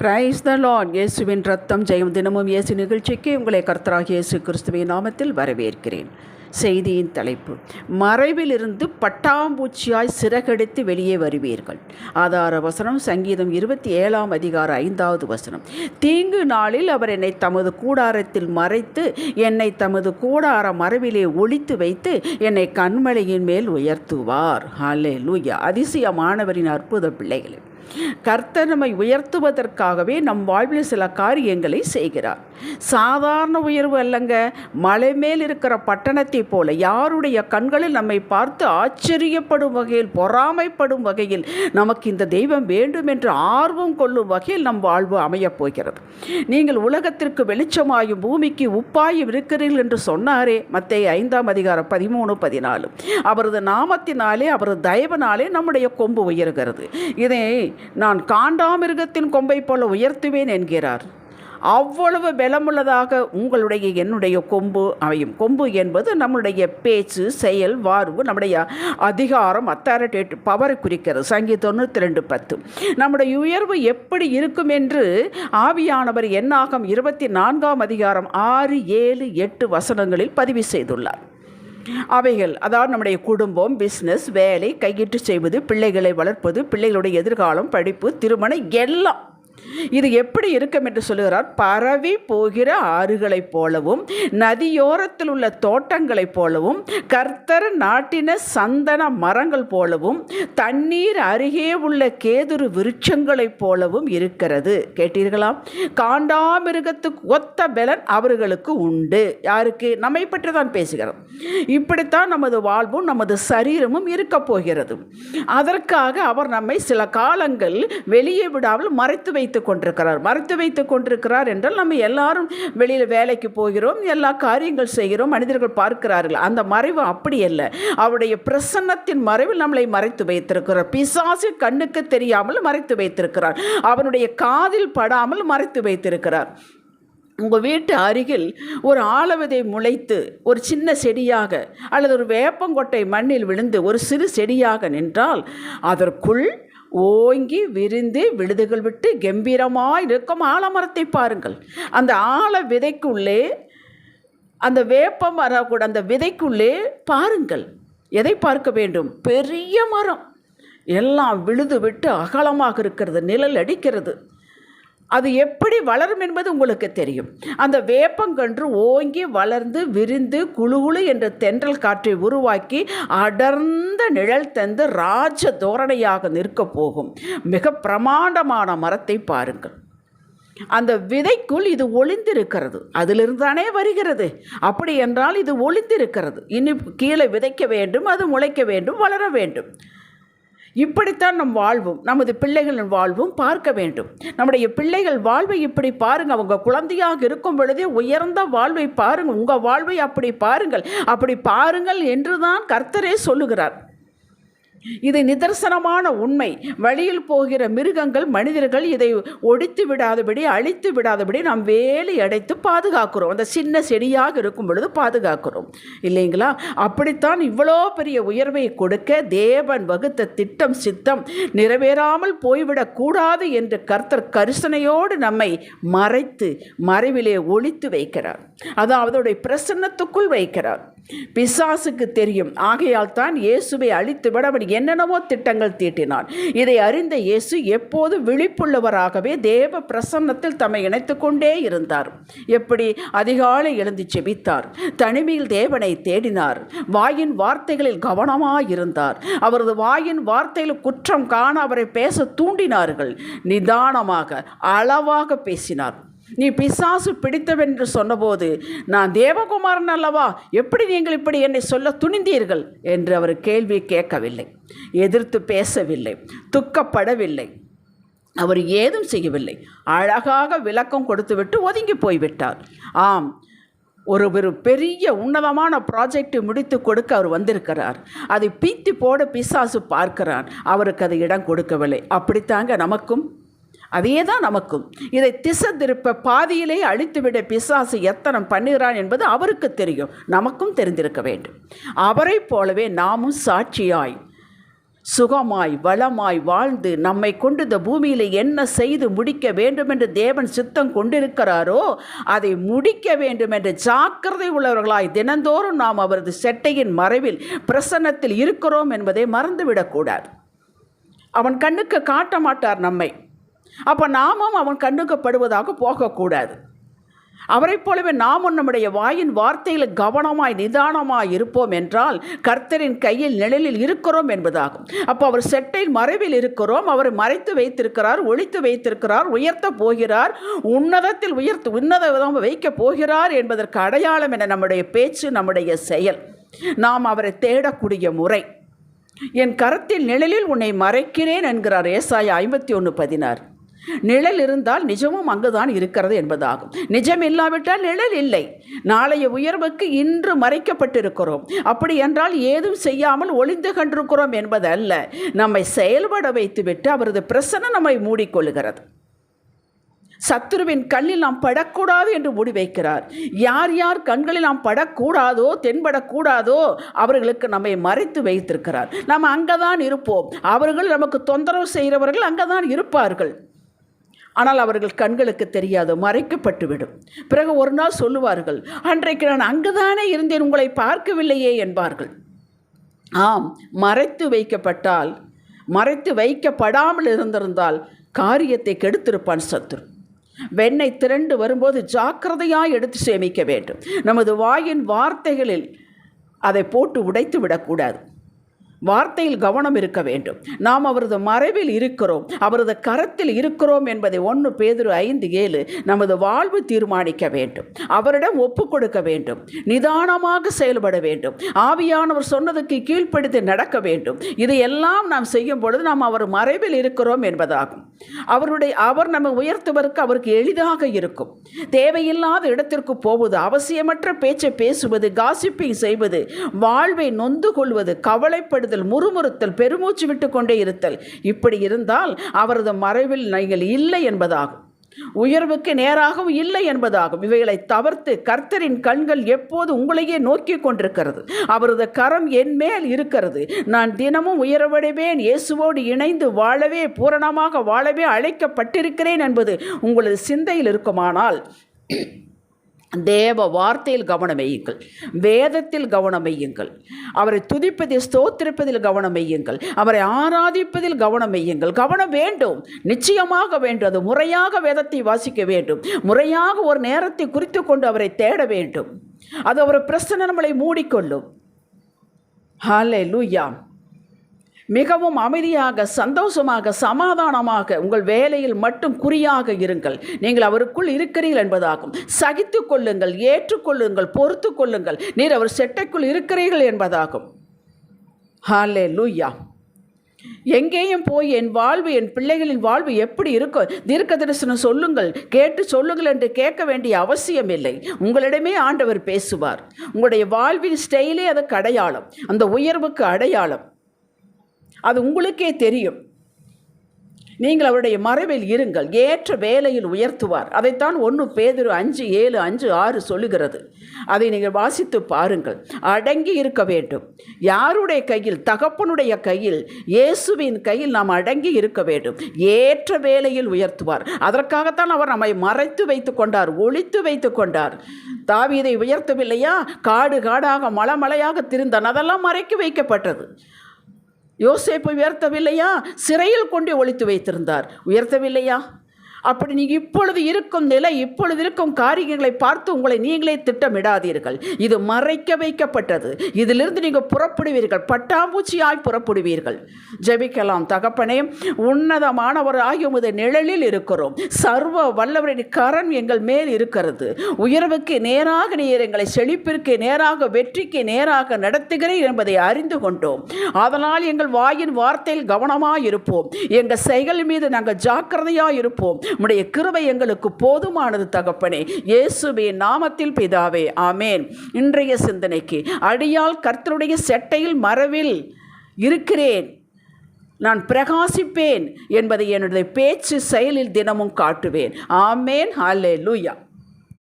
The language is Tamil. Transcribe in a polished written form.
Praise the Lord. இயேசுவின் ரத்தம் ஜெயம் தினமும் இயேசு நிகழ்ச்சிக்கு உங்களை கர்த்தராகிய இயேசு கிறிஸ்துவின் நாமத்தில் வரவேற்கிறேன். செய்தியின் தலைப்பு: மறைவிலிருந்து பட்டாம்பூச்சியாய் சிறகடித்து வெளியே வருவீர்கள். ஆதார வசனம் சங்கீதம் 27 அதிகாரம் 5வது வசனம். தீங்கு நாளில் அவர் என்னை தமது கூடாரத்தில் மறைத்து என்னை தமது கூடார மறைவிலே ஒளித்து வைத்து என்னை கண்மலையின் மேல் உயர்த்துவார். ஹல்லேலூயா. அதிசயமானவரின் அற்புத பிள்ளைகளே, கர்த்தர் நம்மை உயர்த்துவதற்காகவே நம் வாழ்வில் சில காரியங்களை செய்கிறார். சாதாரண உயர்வு அல்லங்க. மலை மேல் இருக்கிற பட்டணத்தை போல யாருடைய கண்களில் நம்மை பார்த்து ஆச்சரியப்படும் வகையில், பொறாமைப்படும் வகையில், நமக்கு இந்த தெய்வம் வேண்டும் என்று ஆர்வம் கொள்ளும் வகையில் நம் வாழ்வு அமையப் போகிறது. நீங்கள் உலகத்திற்கு வெளிச்சமாயும் பூமிக்கு உப்பாயும் இருக்கிறீர்கள் என்று சொன்னாரே, மத்தேயு 5 அதிகாரம் 13, 14. அவரது நாமத்தினாலே, அவரது தயவினாலே நம்முடைய கொம்பு உயர்கிறது. இதை நான் காண்டாமிருகத்தின் கொம்பை போல உயர்த்துவேன் என்கிறார். அவ்வளவு பலமுள்ளதாக உங்களுடைய என்னுடைய கொம்பு அமையும். கொம்பு என்பது நம்முடைய பேச்சு, செயல், வாழ்வு, நம்முடைய அதிகாரம், அத்தாரிட்டேட்டிவ் பவரை குறிக்கிறது. சங்கீதம் 92:10. நம்முடைய உயர்வு எப்படி இருக்கும் என்று ஆவியானவர் என்னாகும் 24 அதிகாரம் 6, 7, 8 வசனங்களில் பதிவு செய்துள்ளார். அவைகள் அதாவது நம்முடைய குடும்பம், பிஸ்னஸ், வேலை, கையிட்டு செய்வது, பிள்ளைகளை வளர்ப்பது, பிள்ளைகளுடைய எதிர்காலம், படிப்பு, திருமணம் எல்லாம் இது எப்படி இருக்கும் என்று சொல்லுகிறார். பரவி போகிற ஆறுகளைப் போலவும், நதியோரத்தில் உள்ள தோட்டங்களைப் போலவும், கர்த்தர் நாட்டின சந்தன மரங்கள் போலவும், தண்ணீர் அருகே உள்ள கேதுரு விருட்சங்களைப் போலவும் இருக்கிறது. கேட்டீர்களா? காண்டாமிருகத்துக்கு ஒத்த பலன் அவர்களுக்கு உண்டு. யாருக்கு? நம்மை பற்றி தான் பேசுகிறோம். இப்படித்தான் நமது வாழ்வும் நமது சரீரமும் இருக்க போகிறது. அதற்காக அவர் நம்மை சில காலங்கள் வெளியே விடாமல் மறைத்து வைத்துக் கொண்டிருக்கிறார் என்றால் நம்ம எல்லாரும் வெளியில் வேலைக்கு போகிறோம், எல்லா காரியங்கள் செய்கிறோம், மனிதர்கள் பார்க்கிறார்கள். அந்த மறைவு அப்படி அல்ல. அவருடைய பிரசன்னத்தின் மறைவில் நம்மளை மறைத்து வைத்திருக்கிறார். பிசாசு கண்ணுக்கு தெரியாமல் மறைத்து வைத்திருக்கிறார். அவனுடைய காதில் படாமல் மறைத்து வைத்திருக்கிறார். உங்கள் வீட்டு அருகில் ஒரு ஆலவிதை முளைத்து ஒரு சின்ன செடியாக அல்லது ஒரு வேப்பங்கொட்டை மண்ணில் விழுந்து ஒரு சிறு செடியாக நின்றால் அதற்குள் ஓங்கி விரிந்து விழுதுகள் விட்டு கம்பீரமாக இருக்கும் ஆலமரத்தை பாருங்கள். அந்த ஆல விதைக்குள்ளே, அந்த வேப்ப மரம் கூட அந்த விதைக்குள்ளே பாருங்கள். எதை பார்க்க வேண்டும்? பெரிய மரம், எல்லாம் விழுது விட்டு அகலமாக இருக்கிறது, நிழல் அடிக்கிறது. அது எப்படி வளரும் என்பது உங்களுக்கு தெரியும். அந்த வேப்பங்கன்று ஓங்கி வளர்ந்து விரிந்து குழுகுழு என்ற தென்றல் காற்றை உருவாக்கி அடர்ந்த நிழல் தந்து ராஜ தோரணையாக நிற்க போகும் மிக பிரமாண்டமான மரத்தை பாருங்கள். அந்த விதைக்குள் இது ஒளிந்திருக்கிறது. அதிலிருந்து தானே வருகிறது. அப்படி என்றால் இது ஒளிந்திருக்கிறது. இன்னும் கீழே விதைக்க வேண்டும், அது முளைக்க வேண்டும், வளர வேண்டும். இப்படித்தான் நம் வாழ்வும் நமது பிள்ளைகளின் வாழ்வும் பார்க்க வேண்டும். நம்முடைய பிள்ளைகள் வாழ்வை இப்படி பாருங்கள். அவங்க குழந்தையாக இருக்கும் பொழுதே உயர்ந்த வாழ்வை பாருங்கள். உங்கள் வாழ்வை அப்படி பாருங்கள் என்று தான் கர்த்தரே சொல்லுகிறார். இது நிதர்சனமான உண்மை. வழியில் போகிற மிருகங்கள், மனிதர்கள் இதை ஒடித்து விடாதபடி, அழித்து விடாதபடி நாம் வேலி அடைத்து பாதுகாக்கிறோம். அந்த சின்ன செடியாக இருக்கும் பொழுது பாதுகாக்கிறோம், இல்லைங்களா? அப்படித்தான் இவ்வளோ பெரிய உயர்வை கொடுக்க தேவன் வகுத்த திட்டம், சித்தம் நிறைவேறாமல் போய்விடக்கூடாது என்று கர்த்தர் கரிசனையோடு நம்மை மறைத்து மறைவிலே ஒளித்து வைக்கிறார். அதாவது அவருடைய பிரசன்னத்துக்குள் வைக்கிறார். பிசாசுக்கு தெரியும். ஆகையால் தான் இயேசுவை அழித்து விட அவன் என்னென்னவோ திட்டங்கள் தீட்டினான். இதை அறிந்த இயேசு எப்போது விழிப்புள்ளவராகவே தேவ பிரசன்னத்தில் தம்மை இணைத்து கொண்டே இருந்தார். எப்படி? அதிகாலை எழுந்து செபித்தார், தனிமையில் தேவனை தேடினார், வாயின் வார்த்தைகளில் கவனமாயிருந்தார். அவரது வாயின் வார்த்தையில் குற்றம் காண அவரை பேச தூண்டினார்கள். நிதானமாக அளவாக பேசினார். நீ பிசாசு பிடித்தவென்று சொன்னபோது, நான் தேவகுமாரன் அல்லவா, எப்படி நீங்கள் இப்படி என்னை சொல்ல துணிந்தீர்கள் என்று அவர் கேள்வி கேட்கவில்லை, எதிர்த்து பேசவில்லை, துக்கப்படவில்லை, அவர் ஏதும் செய்யவில்லை. அழகாக விளக்கம் கொடுத்துவிட்டு ஒதுங்கி போய்விட்டார். ஆம், ஒரு பெரிய உன்னதமான ப்ராஜெக்டை முடித்து கொடுக்க அவர் வந்திருக்கிறார். அதை பீத்தி போட பிசாசு பார்க்கிறான். அவருக்கு அதை இடம் கொடுக்கவில்லை. அப்படித்தாங்க நமக்கும் அதே தான் நமக்கும். இதை திசை திருப்ப, பாதியிலே அழித்துவிட பிசாசு எத்தனை பண்ணுகிறான் என்பது அவருக்கு தெரியும், நமக்கும் தெரிந்திருக்க வேண்டும். அவரை போலவே நாமும் சாட்சியாய் சுகமாய் வளமாய் வாழ்ந்து நம்மை கொண்டு இந்த பூமியில் என்ன செய்து முடிக்க வேண்டும் என்று தேவன் சித்தம் கொண்டிருக்கிறாரோ அதை முடிக்க வேண்டும் என்று ஜாக்கிரதை உள்ளவர்களாய் தினந்தோறும் நாம் அவரது செட்டையின் மறைவில் பிரசன்னத்தில் இருக்கிறோம் என்பதை மறந்துவிடக்கூடாது. அவன் கண்ணுக்கு காட்ட மாட்டார் நம்மை, அப்போ நாமும் அவன் கண்ணுக்கு படுவதாக போகக்கூடாது. அவரை போலவே நாமும் நம்முடைய வாயின் வார்த்தையில் கவனமாய் நிதானமாய் இருப்போம் என்றால் கர்த்தரின் கையில் நிழலில் இருக்கிறோம் என்பதாகும். அப்போ அவர் செட்டை மறைவில் இருக்கிறோம், அவரை மறைத்து வைத்திருக்கிறார், ஒழித்து வைத்திருக்கிறார், உயர்த்த போகிறார், உன்னதத்தில் உன்னதம் வைக்கப் போகிறார் என்பதற்கு அடையாளம் என நம்முடைய பேச்சு, நம்முடைய செயல், நாம் அவரை தேடக்கூடிய முறை. என் கரத்தில் நிழலில் உன்னை மறைக்கிறேன் என்கிறார் ஏசாயா 51:16. நிழல் இருந்தால் நிஜமும் அங்குதான் இருக்கிறது என்பதாகும். நிஜம் இல்லாவிட்டால் நிழல் இல்லை. நாளைய உயர்வுக்கு இன்று மறைக்கப்பட்டிருக்கிறோம். அப்படி என்றால் ஏதும் செய்யாமல் ஒளிந்து கண்டிருக்கிறோம் என்பதல்ல. நம்மை செயல்பட வைத்துவிட்டு அவரது பிரசன்னம் நம்மை மூடிக்கொள்கிறது. சத்துருவின் கண்ணில் நாம் படக்கூடாது என்று முடிவைக்கிறார். யார் யார் கண்களில் நாம் படக்கூடாதோ, தென்படக்கூடாதோ அவர்களுக்கு நம்மை மறைத்து வைத்திருக்கிறார். நாம் அங்கதான் இருப்போம். அவர்கள் நமக்கு தொந்தரவு செய்கிறவர்கள் அங்கதான் இருப்பார்கள். ஆனால் அவர்கள் கண்களுக்கு தெரியாது, மறைக்கப்பட்டுவிடும். பிறகு ஒரு நாள் சொல்லுவார்கள், அன்றைக்கு நான் அங்குதானே இருந்தேன், உங்களை பார்க்கவில்லையே என்பார்கள். ஆம், மறைத்து வைக்கப்பட்டால், மறைத்து வைக்கப்படாமல் இருந்திருந்தால் காரியத்தை கெடுத்திருப்பான் சத்துரு. வெண்ணெய் திரண்டு வரும்போது ஜாக்கிரதையாய் எடுத்து சேமிக்க வேண்டும். நமது வாயின் வார்த்தைகளில் அதை போட்டு உடைத்து விடக்கூடாது. வார்த்தையில் கவனம் இருக்க வேண்டும். நாம் அவரது மறைவில் இருக்கிறோம், அவரது கரத்தில் இருக்கிறோம் என்பதை 1 பேதுரு 5:7 நமது வாழ்வு தீர்மானிக்க வேண்டும். அவரிடம் ஒப்பு கொடுக்க வேண்டும். நிதானமாக செயல்பட வேண்டும். ஆவியானவர் சொன்னதுக்கு கீழ்ப்படுத்தி நடக்க வேண்டும். இதையெல்லாம் நாம் செய்யும் பொழுது நாம் அவர் மறைவில் இருக்கிறோம் என்பதாகும். அவர் நம்மை உயர்த்துவதற்கு அவருக்கு எளிதாக இருக்கும். தேவையில்லாத இடத்திற்கு போவது, அவசியமற்ற பேச்சை பேசுவது, காசிப்பிங் செய்வது, வாழ்வை நொந்து கொள்வது, கவலைப்படுவது, முறுமுறுத்தல், பெருமூச்சு விட்டு கொண்டே இருத்தல், இப்படி இருந்தால் அவரது மறைவில் நீங்கள் இல்லை என்பதாகும். உயர்வுக்கு நேராகவும் இல்லை என்பதாகும். இவைகளை தவிர்த்து கர்த்தரின் கண்கள் எப்போது உங்களையே நோக்கி கொண்டிருக்கிறது. அவரது கரம் என் மேல் இருக்கிறது. நான் தினமும் உயர்வடைவேன், இயேசுவோடு இணைந்து வாழவே, பூரணமாக வாழவே அழைக்கப்பட்டிருக்கிறேன் என்பது உங்களது சிந்தையில் இருக்குமானால் தேவ வார்த்தையில் கவனம் வையுங்கள், வேதத்தில் கவனம் வையுங்கள், அவரை துதிப்பதில் ஸ்தோத்திரிப்பதில் கவனம் வையுங்கள், அவரை ஆராதிப்பதில் கவனம் வையுங்கள். கவனம் வேண்டும், நிச்சயமாக வேண்டும். அது முறையாக வேதத்தை வாசிக்க வேண்டும், முறையாக ஒரு நேரத்தை குறித்து கொண்டு அவரை தேட வேண்டும். அது அவரை பிரசன்னம் நம்மளை மூடிக்கொள்ளும். ஹல்லேலூயா. மிகவும் அமைதியாக, சந்தோஷமாக, சமாதானமாக உங்கள் வேலையில் மட்டும் குறியாக இருங்கள். நீங்கள் அவருக்குள் இருக்கிறீர்கள் என்பதாகும். சகித்து கொள்ளுங்கள், ஏற்றுக்கொள்ளுங்கள், பொறுத்து கொள்ளுங்கள். நீர் அவர் செட்டைக்குள் இருக்கிறீர்கள் என்பதாகும். ஹல்லேலூயா. எங்கேயும் போய் என் வாழ்வு, என் பிள்ளைகளின் வாழ்வு எப்படி இருக்கும், தீர்க்க தரிசனம் சொல்லுங்கள், கேட்டு சொல்லுங்கள் என்று கேட்க வேண்டிய அவசியம் இல்லை. உங்களிடமே ஆண்டவர் பேசுவார். உங்களுடைய வாழ்வின் ஸ்டைலே அதுக்கு அடையாளம், அந்த உயர்வுக்கு அடையாளம். அது உங்களுக்கே தெரியும். நீங்கள் அவருடைய மறைவில் இருங்கள், ஏற்ற வேலையில் உயர்த்துவார். அதைத்தான் 1 பேதுரு 5:7, 5:6 சொல்லுகிறது. அதை நீங்கள் வாசித்து பாருங்கள். அடங்கி இருக்க வேண்டும். யாருடைய கையில்? தகப்பனுடைய கையில், இயேசுவின் கையில் நாம் அடங்கி இருக்க வேண்டும். ஏற்ற வேலையில் உயர்த்துவார். அதற்காகத்தான் அவர் நம்மை மறைத்து வைத்து கொண்டார், ஒளித்து வைத்து கொண்டார். தாவீதை உயர்த்தவில்லையா? காடு காடாக, மலையாக திரிந்தான், அதெல்லாம் மறைக்க வைக்கப்பட்டது. யோசேப்பை உயர்த்தவில்லையா? சிறையில் கொண்டு ஒளித்து வைத்திருந்தார், உயர்த்தவில்லையா? அப்படி நீங்கள் இப்பொழுது இருக்கும் நிலை, இப்பொழுது இருக்கும் காரியங்களை பார்த்து உங்களை நீங்களே திட்டமிடாதீர்கள். இது மறைக்க வைக்கப்பட்டது. இதிலிருந்து நீங்கள் புறப்படுவீர்கள், பட்டாம்பூச்சியாய் புறப்படுவீர்கள். ஜெபிக்கலாம். தகப்பனே, உன்னதமானவர் ஆகிய உமது நிழலில் இருக்கிறோம். சர்வ வல்லவரின் கரம் எங்கள் மேல் இருக்கிறது. உயர்வுக்கு நேராக நீர் எங்களை செழிப்பிற்கு நேராக, வெற்றிக்கு நேராக நடத்துகிறீர் என்பதை அறிந்து கொண்டோம். அதனால் எங்கள் வாயின் வார்த்தையில் கவனமாக இருப்போம். எங்கள் செயல் மீது நாங்கள் ஜாக்கிரதையாக இருப்போம். உம்முடைய கிருபை எங்களுக்கு போதுமானது தகப்பனே. இயேசுவின் நாமத்தில் பிதாவே, ஆமேன். இன்றைய சிந்தனைக்கு, அடியால் கர்த்தருடைய செட்டையில் மறைவில் இருக்கிறேன், நான் பிரகாசிப்பேன் என்பதை என்னுடைய பேச்சு செயலில் தினமும் காட்டுவேன். ஆமேன். ஹல்லேலூயா.